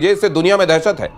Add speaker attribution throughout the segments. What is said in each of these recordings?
Speaker 1: इससे दुनिया में दहशत है।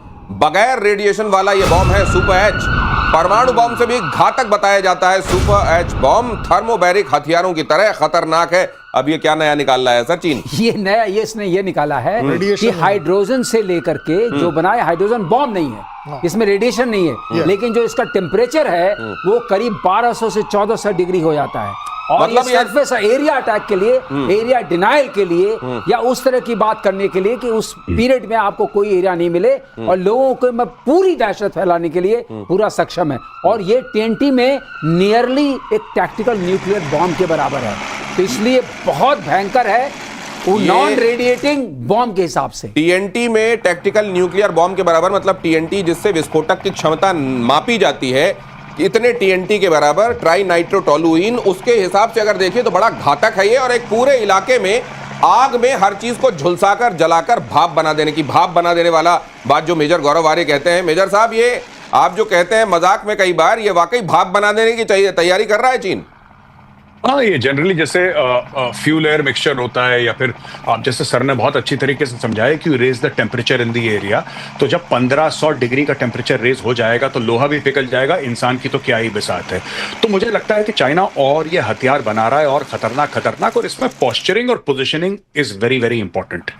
Speaker 1: बगैर रेडिएशन वाला ये बॉम्ब है सुपर एच। परमाणु बॉम्ब से भी घातक बताया जाता है सुपर एच बॉम्ब। थर्मोबैरिक हथियारों की तरह खतरनाक है। अब ये क्या नया निकाल रहा है सर चीन?
Speaker 2: ये नया इसने ये निकाला है कि हाइड्रोजन से लेकर के जो बनाए, हाइड्रोजन बॉम्ब नहीं है, इसमें रेडिएशन नहीं है, लेकिन जो इसका टेम्परेचर है वो करीब 1200 से 1400 डिग्री हो जाता है। और मतलब ये सरफेस एरिया अटैक के लिए, एरिया डिनाइल के लिए, या उस तरह की बात करने के लिए कि उस पीरियड में आपको कोई एरिया नहीं मिले और लोगों को में पूरी दहशत फैलाने के लिए पूरा सक्षम है। और ये टीएनटी में नियरली एक टैक्टिकल न्यूक्लियर बॉम्ब के बराबर है, तो इसलिए बहुत भयंकर है वो नॉन रेडिएटिंग बॉम्ब के हिसाब से।
Speaker 1: टीएनटी में टैक्टिकल न्यूक्लियर बॉम्ब के बराबर मतलब टीएनटी जिससे विस्फोटक की क्षमता मापी जाती है, इतने टीएनटी के बराबर ट्राई नाइट्रोटोलुइन, उसके हिसाब से अगर देखिए तो बड़ा घातक है ये। और एक पूरे इलाके में आग में हर चीज को झुलसाकर जलाकर भाप बना देने की, भाप बना देने वाला बात जो मेजर गौरव आर्य कहते हैं। मेजर साहब, ये आप जो कहते हैं मजाक में कई बार, ये वाकई भाप बना देने की तैयारी कर रहा है चीन?
Speaker 3: हाँ, ये जनरली जैसे फ्यूल एयर मिक्सचर होता है, या फिर आप जैसे सर ने बहुत अच्छी तरीके से समझाया कि raise the temperature in the area. तो जब 1500 डिग्री का टेम्परेचर रेज हो जाएगा तो लोहा भी पिघल जाएगा, इंसान की तो क्या ही बिसात है। तो मुझे लगता है कि चाइना और ये हथियार बना रहा है, और खतरनाक, और इसमें पोस्चरिंग और positioning is very very important.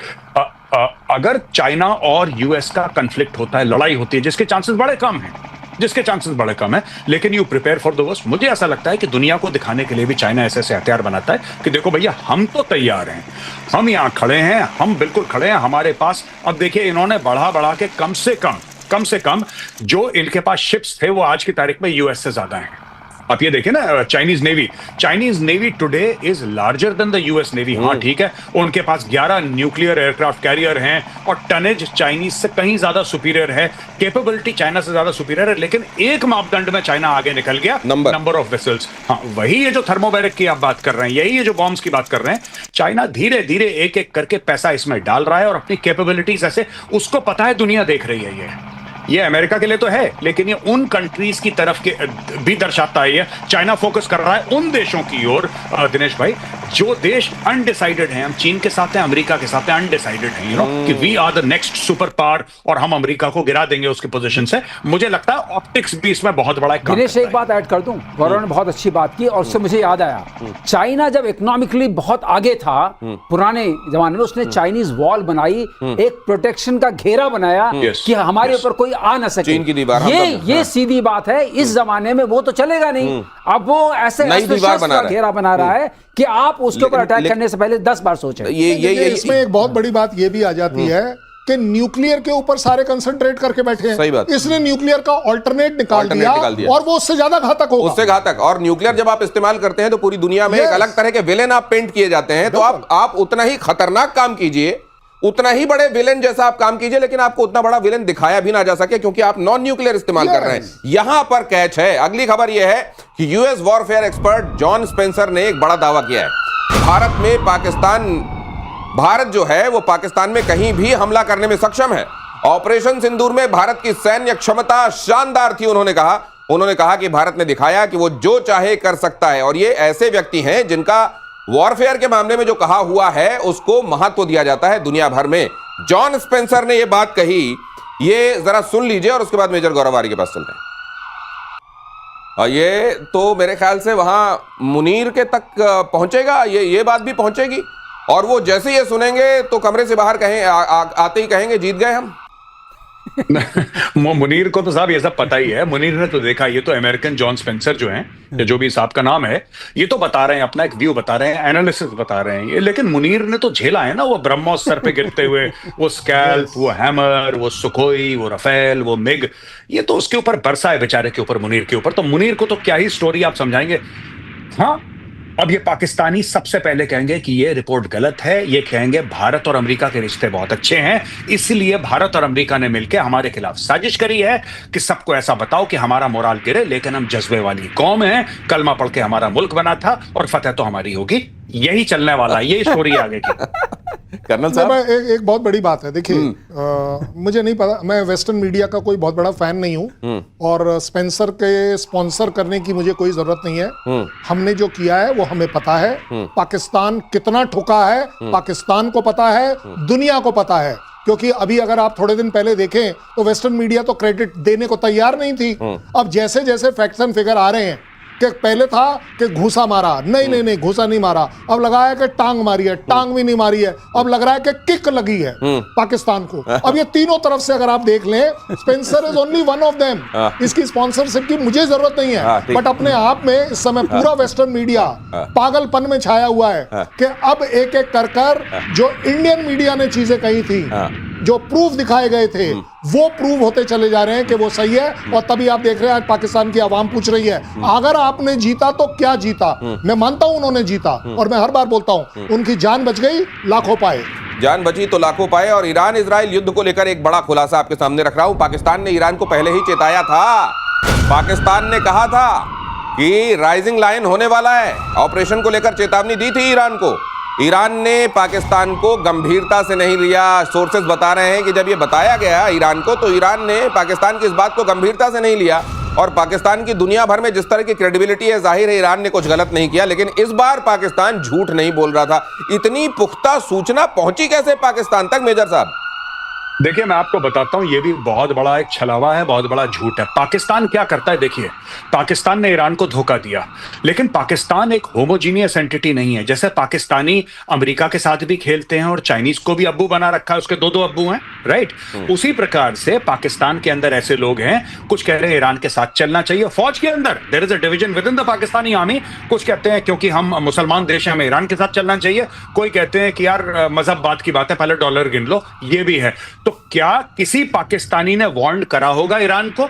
Speaker 3: अगर चाइना और यूएस का कंफ्लिक्ट होता है, लड़ाई होती है, जिसके चांसेस बड़े कम है, लेकिन you prepare for the worst. मुझे ऐसा लगता है कि दुनिया को दिखाने के लिए भी चाइना ऐसे ऐसे हथियार बनाता है कि देखो भैया, हम तो तैयार हैं, हम यहाँ खड़े हैं, हम बिल्कुल खड़े हैं हमारे पास। अब देखिए, इन्होंने बढ़ा के कम से कम जो इनके पास शिप्स थे वो आज की तारीख में यूएस से ज्यादा हैं। आप ये देखिए ना, Chinese navy today is larger than the US navy. हाँ ठीक है, उनके पास 11 न्यूक्लियर एयरक्राफ्ट कैरियर हैं, और टनेज चाइनीज से कहीं ज्यादा सुपीरियर है, कैपेबिलिटी चाइना से ज्यादा सुपीरियर है। लेकिन एक मापदंड में चाइना आगे निकल गया, नंबर ऑफ वेसल्स। हाँ, वही ये जो थर्मोबैरिक की आप बात कर रहे हैं, यही ये जो बॉम्ब्स की बात कर रहे हैं, चाइना धीरे धीरे एक एक करके पैसा इसमें डाल रहा है, और अपनी कैपेबिलिटीज ऐसे, उसको पता है दुनिया देख रही है। ये अमेरिका के लिए तो है, लेकिन ये उन कंट्रीज की तरफ के भी दर्शाता है। ये चाइना फोकस कर रहा है उन देशों की ओर, दिनेश भाई, जो देश अनडिसाइडेड हैं। हम चीन के साथ हैं, अमेरिका के साथ हैं, अनडिसाइडेड हैं, यू नो, कि we are the next super power, और हम अमेरिका को गिरा देंगे उसकी पोजीशन से। मुझे लगता है ऑप्टिक्स भी इसमें बहुत बड़ा काम।
Speaker 2: दिनेश, एक बात ऐड कर दूं, गौरव ने बहुत अच्छी बात की, और उससे मुझे याद आया, चाइना जब इकोनॉमिकली बहुत आगे था पुराने जमाने में, उसने चाइनीज वॉल बनाई, एक प्रोटेक्शन का घेरा बनाया कि हमारे ऊपर कोई आ न सके।
Speaker 1: चीन की दीवार,
Speaker 2: ये सीधी बात है। इस जमाने में वो तो चलेगा नहीं, अब वो ऐसे घेरा बना रहा है कि आप उसके ऊपर अटैक करने से पहले 10 बार सोचें।
Speaker 4: इसमें एक बहुत बड़ी बात ये भी आ जाती है कि न्यूक्लियर के ऊपर सारे कंसंट्रेट करके बैठे हैं।
Speaker 1: सही बात।
Speaker 4: इसने न्यूक्लियर का ऑल्टरनेट निकाल दिया, और वो उससे ज्यादा घातक होगा,
Speaker 1: उससे घातक। और न्यूक्लियर जब आप इस्तेमाल करते हैं तो पूरी दुनिया में एक अलग तरह के विलेन आप पेंट किए जाते हैं। तो आप उतना ही खतरनाक काम कीजिए, उतना ही बड़े विलेन जैसा आप काम कीजिए, लेकिन आपको उतना बड़ा विलेन दिखाया भी ना जा सके, क्योंकि आप नॉन न्यूक्लियर इस्तेमाल कर रहे हैं। यहां पर कैच है। अगली खबर यह है कि US warfare expert John Spencer ने एक बड़ा दावा किया है। भारत जो है वो पाकिस्तान में कहीं भी हमला करने में सक्षम है। ऑपरेशन सिंदूर में भारत की सैन्य क्षमता शानदार थी, उन्होंने कहा कि भारत ने दिखाया कि वो जो चाहे कर सकता है। और ये ऐसे व्यक्ति हैं जिनका वॉरफेयर के मामले में जो कहा हुआ है उसको महत्व दिया जाता है दुनिया भर में। जॉन स्पेंसर ने यह बात कही, ये जरा सुन लीजिए, और उसके बाद मेजर गौरव आर्य के पास चलते हैं। ये तो मेरे ख्याल से वहां मुनीर के तक पहुंचेगा, ये बात भी पहुंचेगी, और वो जैसे ये सुनेंगे तो कमरे से बाहर आते ही कहेंगे जीत गए हम।
Speaker 3: मुनीर को तो साहब ये सब पता ही है, मुनीर ने तो देखा। ये तो अमेरिकन जॉन स्पेंसर जो हैं, जो भी साहब का नाम है, ये तो बता रहे हैं, अपना एक व्यू बता रहे हैं, एनालिसिस बता रहे हैं ये। लेकिन मुनीर ने तो झेला है ना, वो ब्रह्मोस सर पे गिरते हुए, वो स्कैल्प, वो हैमर, वो सुखोई, वो रफेल, वो मिग, ये तो उसके ऊपर बरसा है बेचारे के ऊपर, मुनीर के ऊपर। तो मुनीर को तो क्या ही स्टोरी आप समझाएंगे। हाँ, अब ये पाकिस्तानी सबसे पहले कहेंगे कि ये रिपोर्ट गलत है, ये कहेंगे भारत और अमेरिका के रिश्ते बहुत अच्छे हैं, इसलिए भारत और अमेरिका ने मिलकर हमारे खिलाफ साजिश करी है कि सबको ऐसा बताओ कि हमारा मोराल गिरे, लेकिन हम जज्बे वाली कौम है, कलमा पढ़ के हमारा मुल्क बना था, और फतेह तो हमारी होगी। यही चलने वाला है, यही स्टोरी आगे की।
Speaker 1: कर्नल साहब,
Speaker 4: एक बहुत बड़ी बात है। देखिए, मुझे नहीं पता, मैं वेस्टर्न मीडिया का कोई बहुत बड़ा फैन नहीं हूं, और स्पेंसर के स्पॉन्सर करने की मुझे कोई जरूरत नहीं है। हमने जो किया है वो हमें पता है। पाकिस्तान कितना ठुका है, पाकिस्तान को पता है, दुनिया को पता है, क्योंकि अभी अगर आप थोड़े दिन पहले देखें तो वेस्टर्न मीडिया तो क्रेडिट देने को तैयार नहीं थी। अब जैसे जैसे फैक्ट्स एंड फिगर आ रहे हैं कि पहले था कि घूसा मारा, नहीं घूसा नहीं मारा, अब लगा है कि टांग मारी है, टांग भी नहीं मारी है, अब लग रहा है कि किक लगी है पाकिस्तान को। अब ये तीनों तरफ से अगर आप देख लें, Spencer is only one of them. इसकी स्पॉन्सरशिप की मुझे जरूरत नहीं है, बट अपने आप में इस समय पूरा वेस्टर्न मीडिया पागलपन में छाया हुआ है कि अब एक एक कर जो इंडियन मीडिया ने चीजें कही थी, जो प्रूफ दिखाए गए थे, वो प्रूव होते चले जा रहे हैं कि वो सही है। और तभी आप देख रहे हैं आज पाकिस्तान की आवाम पूछ रही है अगर आपने जीता तो क्या जीता। मैं मानता हूं उन्होंने जीता, और मैं हर बार बोलता हूं उनकी जान बच गई, लाखों पाए।
Speaker 1: जान बची तो लाखों पाए। और ईरान इजराइल युद्ध को लेकर एक बड़ा खुलासा आपके सामने रख रहा हूं। पाकिस्तान ने ईरान को पहले ही चेताया था। पाकिस्तान ने कहा था कि राइजिंग लायन होने वाला है, ऑपरेशन को लेकर चेतावनी दी थी ईरान को। ईरान ने पाकिस्तान को गंभीरता से नहीं लिया। सोर्सेज बता रहे हैं कि जब ये बताया गया ईरान को, तो ईरान ने पाकिस्तान की इस बात को गंभीरता से नहीं लिया। और पाकिस्तान की दुनिया भर में जिस तरह की क्रेडिबिलिटी है, जाहिर है ईरान ने कुछ गलत नहीं किया। लेकिन इस बार पाकिस्तान झूठ नहीं बोल रहा था। इतनी पुख्ता सूचना पहुंची कैसे पाकिस्तान तक, मेजर साहब?
Speaker 3: देखिए, मैं आपको बताता हूं, ये भी बहुत बड़ा एक छलावा है, बहुत बड़ा झूठ है। पाकिस्तान क्या करता है, देखिए, पाकिस्तान ने ईरान को धोखा दिया, लेकिन पाकिस्तान एक होमोजीनियस एंटिटी नहीं है। जैसे पाकिस्तानी अमेरिका के साथ भी खेलते हैं और चाइनीज को भी अब्बू बना रखा है, उसके दो अब्बू हैं, राइट। उसी प्रकार से पाकिस्तान के अंदर ऐसे लोग हैं, कुछ कह रहे हैं ईरान के साथ चलना चाहिए। फौज के अंदर there is a division within the Pakistani army. कुछ कहते हैं क्योंकि हम मुसलमान देश हैं, हमें ईरान के साथ चलना चाहिए। कोई कहते हैं कि यार मजहब बात की बात है, पहले डॉलर गिन लो। ये भी है। तो क्या किसी पाकिस्तानी ने वार्न करा होगा ईरान को?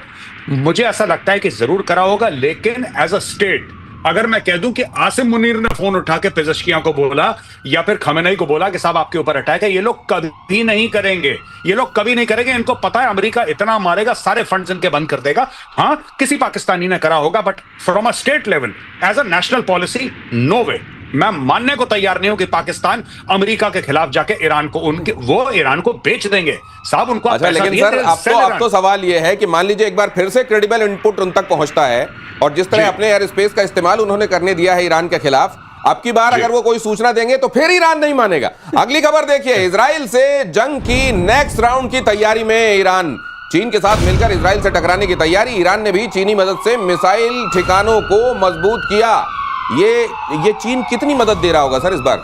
Speaker 3: मुझे ऐसा लगता है कि जरूर करा होगा, लेकिन एज अ स्टेट अगर मैं कह दूं कि आसिम मुनीर ने फोन उठा के पेज़ेश्कियां को बोला या फिर खमेनेई को बोला कि साहब आपके ऊपर अटैक है, ये लोग कभी नहीं करेंगे। ये लोग कभी नहीं करेंगे। इनको पता है अमेरिका इतना मारेगा, सारे फंड्स इनके बंद कर देगा। हां, किसी पाकिस्तानी ने करा होगा, but from a state level as a national policy, no way. मैं मानने को तैयार नहीं हूं कि पाकिस्तान अमेरिका के खिलाफ जाके ईरान को वो ईरान को बेच देंगे साहब। उनको
Speaker 1: अच्छा, लेकिन सर अब तो सवाल ये है कि मान लीजिए एक बार फिर से क्रेडिबल इनपुट उन तक पहुंचता है, और जिस तरह अपने एयर स्पेस का इस्तेमाल उन्होंने करने दिया है ईरान के खिलाफ, अब की बार अगर वो कोई सूचना देंगे तो फिर ईरान नहीं मानेगा। अगली खबर देखिए, इजराइल से जंग की नेक्स्ट राउंड की तैयारी में ईरान। चीन के साथ मिलकर इजराइल से टकराने की तैयारी। ईरान ने भी चीनी मदद से मिसाइल ठिकानों को मजबूत किया। ये चीन कितनी मदद दे रहा होगा सर इस बार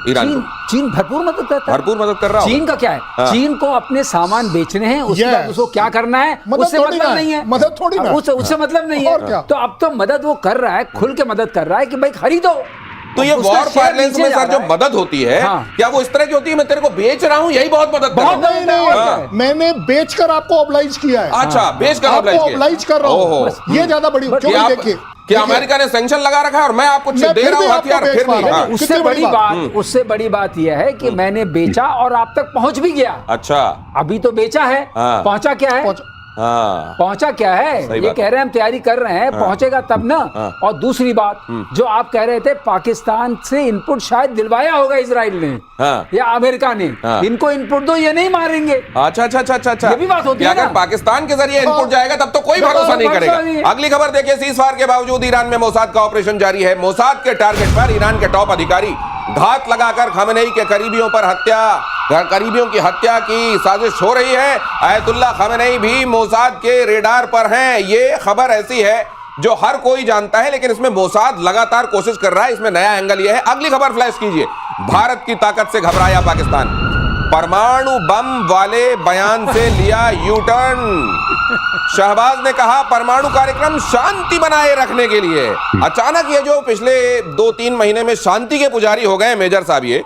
Speaker 1: ईरान को?
Speaker 2: चीन भरपूर मदद करता है।
Speaker 1: भरपूर मदद कर रहा है।
Speaker 2: चीन का क्या है? चीन को अपने सामान बेचने हैं, उसके बाद उसको क्या करना है उससे मतलब नहीं है।
Speaker 4: मदद थोड़ी ना,
Speaker 2: उससे मतलब नहीं है। तो अब तो मदद वो कर रहा है, खुल के मदद कर रहा है कि भाई खरीदो।
Speaker 1: तो ये वॉर फाइनेंस में सर जो मदद होती है, क्या वो इस तरह की होती है मैं तेरे को बेच रहा हूं, यही बहुत मदद कर रहा हूं?
Speaker 4: मैंने बेचकर आपको ऑब्लाइज किया है।
Speaker 1: अच्छा, बेचकर
Speaker 4: ऑब्लाइज कर रहा हूं। ये ज्यादा बड़ी देखिए
Speaker 1: कि अमेरिका ने सैंक्शन लगा रखा है और मैं आपको दे रहा हूं हथियार, फिर भी।
Speaker 2: उससे बड़ी बात यह है कि मैंने बेचा और आप तक पहुंच भी गया।
Speaker 1: अच्छा,
Speaker 2: अभी तो बेचा है, पहुंचा क्या है? पहुंचा क्या है? ये कह रहे हैं हम तैयारी कर रहे हैं, पहुंचेगा तब ना। और दूसरी बात जो आप कह रहे थे, पाकिस्तान से इनपुट शायद दिलवाया होगा इजराइल ने या अमेरिका ने। इनको इनपुट दो, ये नहीं मारेंगे।
Speaker 1: अच्छा, ये
Speaker 2: भी बात होती है।
Speaker 1: अगर पाकिस्तान के जरिए इनपुट जाएगा तब तो कोई भरोसा नहीं करेगा। अगली खबर देखिए, सीज़फायर के बावजूद ईरान में मोसाद का ऑपरेशन जारी है। मोसाद के टारगेट पर ईरान के टॉप अधिकारी घात लगाकर खमेनेई के करीबियों की हत्या की साजिश हो रही है। आयतुल्लाह खमेनेई भी मोसाद के रेडार पर हैं। ये खबर ऐसी है जो हर कोई जानता है, लेकिन इसमें मोसाद लगातार कोशिश कर रहा है। इसमें नया एंगल यह है। अगली खबर फ्लैश कीजिए, भारत की ताकत से घबराया पाकिस्तान, परमाणु बम वाले बयान से लिया यू टर्न। शहबाज ने कहा परमाणु कार्यक्रम शांति बनाए रखने के लिए। अचानक ये जो पिछले 2-3 महीने में शांति के पुजारी हो गए मेजर साहब, ये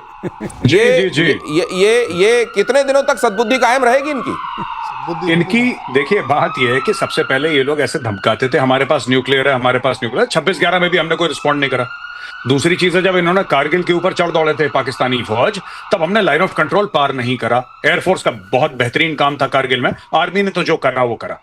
Speaker 1: कितने दिनों तक सद्बुद्धि कायम रहेगी इनकी?
Speaker 3: देखिए, बात यह है कि सबसे पहले ये लोग ऐसे धमकाते थे हमारे पास न्यूक्लियर है, हमारे पास न्यूक्लियर। 26/11 में भी हमने कोई रिस्पॉन्ड नहीं करा। दूसरी चीज है, जब इन्होंने कारगिल के ऊपर चढ़ दौड़े थे पाकिस्तानी फौज, तब हमने लाइन ऑफ कंट्रोल पार नहीं करा। एयरफोर्स का बहुत बेहतरीन काम था कारगिल में, आर्मी ने तो जो करा वो करा।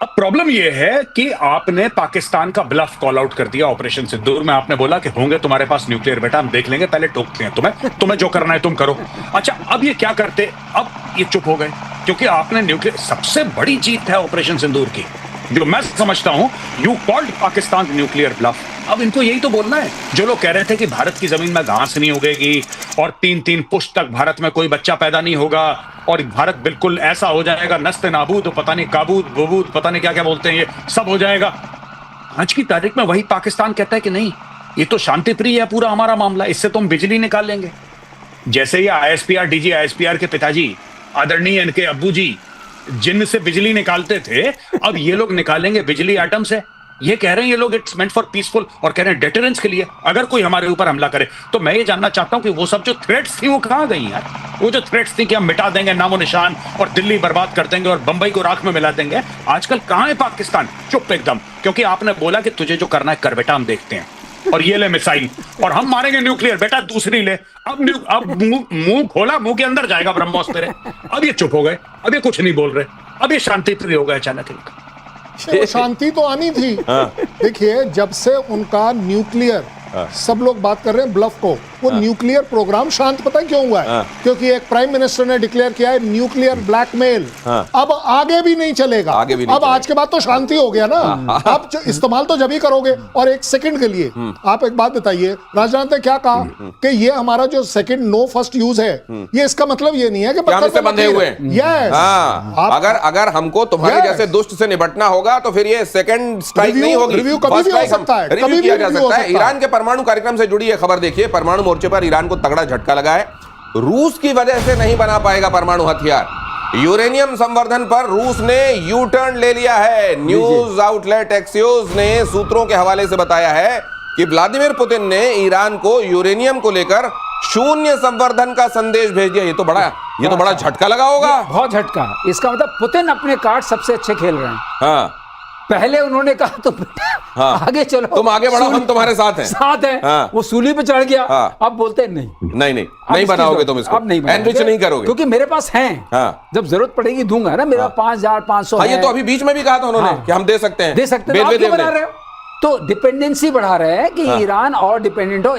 Speaker 3: अब प्रॉब्लम यह है कि आपने पाकिस्तान का ब्लफ कॉल आउट कर दिया ऑपरेशन सिंदूर में। आपने बोला कि होंगे तुम्हारे पास न्यूक्लियर, बेटा हम देख लेंगे, पहले टोकते हैं तुम्हें जो करना है तुम करो। अच्छा, अब ये क्या करते? अब ये चुप हो गए क्योंकि आपने न्यूक्लियर, सबसे बड़ी जीत है ऑपरेशन सिंदूर की जो मैं समझता हूं। You called Pakistan nuclear bluff. अब इनको यही तो बोलना है। जो लोग कह रहे थे कि भारत की जमीन में घास नहीं उगेगी और 3-3 पुश्त तक भारत में कोई बच्चा पैदा नहीं होगा और भारत बिल्कुल ऐसा हो जाएगा, नस्ते नाबूद, पता नहीं काबूद बबूद, पता नहीं क्या क्या बोलते हैं, ये सब हो जाएगा। आज की तारीख में वही पाकिस्तान कहता है कि नहीं, ये तो शांति प्रिय है पूरा हमारा मामला, इससे तो हम बिजली निकाल लेंगे। जैसे ये ISPR डीजी ISPR के पिताजी आदरणीय इनके अब्बू जी जिनसे बिजली निकालते थे, अब ये लोग निकालेंगे बिजली एटम से। ये कह रहे हैं ये लोग इट्स मेंट फॉर पीसफुल, और कह रहे हैं डेटरेंस के लिए, अगर कोई हमारे ऊपर हमला करे। तो मैं ये जानना चाहता हूं कि वो सब जो थ्रेट्स थी वो कहां गई यार? वो जो थ्रेट्स थी कि हम मिटा देंगे नामो निशान और दिल्ली बर्बाद कर देंगे और बंबई को राख में मिला देंगे, आजकल कहां है पाकिस्तान? चुप एकदम, क्योंकि आपने बोला कि तुझे जो करना है कर बेटा, हम देखते हैं, और ये ले मिसाइल और हम मारेंगे न्यूक्लियर, बेटा दूसरी ले। अब मुंह खोला, मुंह के अंदर जाएगा ब्रह्मोस तेरे। अब ये चुप हो गए, अब ये कुछ नहीं बोल रहे, अब ये शांति प्रिय हो गए अचानक इनका।
Speaker 4: वो शांति तो आनी थी। देखिए, जब से उनका न्यूक्लियर, सब लोग बात कर रहे हैं ब्लफ को, वो न्यूक्लियर प्रोग्राम शांत पता है क्यों हुआ है? क्योंकि एक प्राइम मिनिस्टर ने डिक्लेयर किया है न्यूक्लियर ब्लैकमेल अब आगे भी नहीं चलेगा। अब आज के बाद तो शांति हो गया ना। आप इस्तेमाल तो जब ही करोगे। और एक सेकंड के लिए आप एक बात बताइए, राजनाथ ने क्या कहा कि ये हमारा जो सेकंड नो फर्स्ट यूज है, ये इसका मतलब ये नहीं है कि
Speaker 1: हम इससे बंधे हुए हैं।
Speaker 4: यस,
Speaker 1: अगर हमको तुम्हारे जैसे दुष्ट से निपटना होगा तो फिर ये सेकंड स्ट्राइक नहीं होगी,
Speaker 4: रिव्यू कभी भी हो सकता है,
Speaker 1: रिव्यू किया जा सकता है। ईरान के परमाणु कार्यक्रम से जुड़ी यह खबर देखिए, परमाणु मोर्चे पर ईरान को तगड़ा झटका लगा है। रूस की वजह से नहीं बना पाएगा परमाणु हथियार। यूरेनियम संवर्धन पर रूस ने यू टर्न ले लिया है। न्यूज आउटलेट एक्सियोस ने सूत्रों के हवाले से बताया है कि व्लादिमीर पुतिन ने ईरान को यूरेनियम को लेकर शून्य संवर्धन का संदेश भेज दिया। ये तो बड़ा झटका लगा होगा।
Speaker 2: बहुत झटका। इसका मतलब पुतिन अपने कार्ड सबसे अच्छे खेल रहे हैं।
Speaker 1: हाँ,
Speaker 2: पहले उन्होंने कहा तुम आगे चलो,
Speaker 1: तुम आगे बढ़ो, हम तुम्हारे साथ हैं।
Speaker 2: हाँ। वो सूली पे चढ़ गया।
Speaker 1: हाँ।
Speaker 2: अब बोलते हैं नहीं
Speaker 1: बनाओगे तुम इसको,
Speaker 2: अब नहीं
Speaker 1: एनरिच नहीं करोगे,
Speaker 2: क्योंकि मेरे पास हैं।
Speaker 1: हाँ।
Speaker 2: जब जरूरत पड़ेगी दूंगा ना, मेरा 5,500
Speaker 1: ये तो अभी बीच में भी कहा था उन्होंने कि हम दे सकते हैं।
Speaker 2: आप क्यों बना रहे हो? तो डिपेंडेंसी बढ़ा रहे हैं कि ईरान और डिपेंडेंट हो।